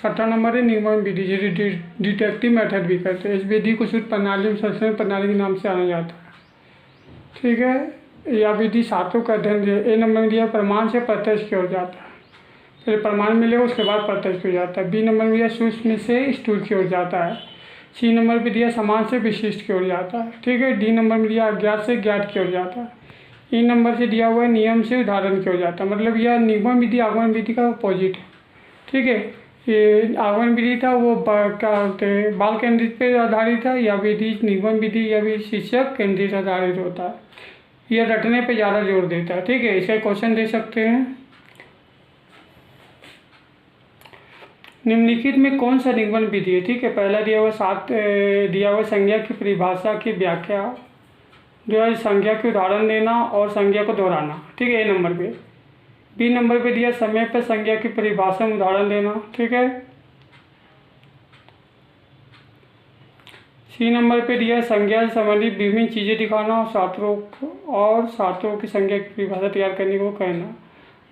छठा नंबर है निगमन विधि, जिसे डिटेक्टिव मेथड भी कहते हैं। इस विधि को सूत्र प्रणाली और संश्लेषण प्रणाली के नाम से जाना जाता है। ठीक है, यह विधि सातों का अध्ययन है। ए नंबर में दिया प्रमाण से प्रत्यक्ष की ओर जाता है, पहले प्रमाण मिलेगा उसके बाद प्रत्यक्ष की ओर जाता है। बी नंबर में दिया सूक्ष्म से स्थूल की ओर जाता है। सी नंबर पे दिया समान से विशिष्ट की ओर जाता है। ठीक है, डी नंबर में दिया अज्ञात से ज्ञात की ओर जाता है। ई नंबर से दिया हुआ है नियम से उदाहरण की ओर जाता है। मतलब यह निगमन विधि आगमन विधि का अपोजिट है। ठीक है, ये आगमन विधि था वो क्या होते हैं बाल केंद्रित पे आधारित है, या विधि निगमन विधि या भी शिक्षक केंद्रित आधारित होता है। यह रटने पे ज़्यादा जोर देता है। ठीक है, इसका क्वेश्चन दे सकते हैं। निम्नलिखित में कौन सा निगमन विधि है? ठीक है, पहला दिया हुआ संज्ञा की परिभाषा की व्याख्या, जो है संज्ञा के उदाहरण देना और संज्ञा को दोहराना। ठीक है, ए नंबर पे। बी नंबर पे दिया समय पर संज्ञा की परिभाषा में उदाहरण देना। ठीक है, सी नंबर पे दिया संज्ञा से संबंधित विभिन्न चीज़ें दिखाना और छात्रों की संज्ञा की परिभाषा तैयार करने को कहना।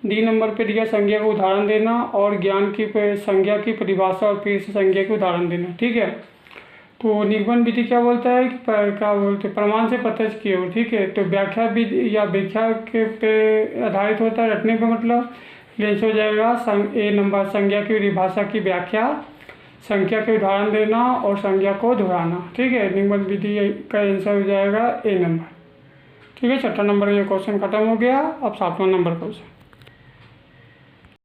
डी नंबर पे दिया संज्ञा को उदाहरण देना और ज्ञान की संज्ञा की परिभाषा और फिर से संज्ञा को उदाहरण देना। ठीक है, तो निगमन विधि क्या बोलता है कि क्या बोलते हैं प्रमाण से प्रत्यक्ष की ओर। ठीक है, तो व्याख्या विधि या व्याख्या के पे आधारित होता है रटने पे, मतलब लेंस हो जाएगा ए नंबर संज्ञा की परिभाषा की व्याख्या, संख्या के उदाहरण देना और संज्ञा को दोहराना। ठीक है, निगमन विधि का आंसर हो जाएगा ए नंबर। ठीक है, छठा नंबर ये क्वेश्चन खत्म हो गया। अब सातवां नंबर क्वेश्चन।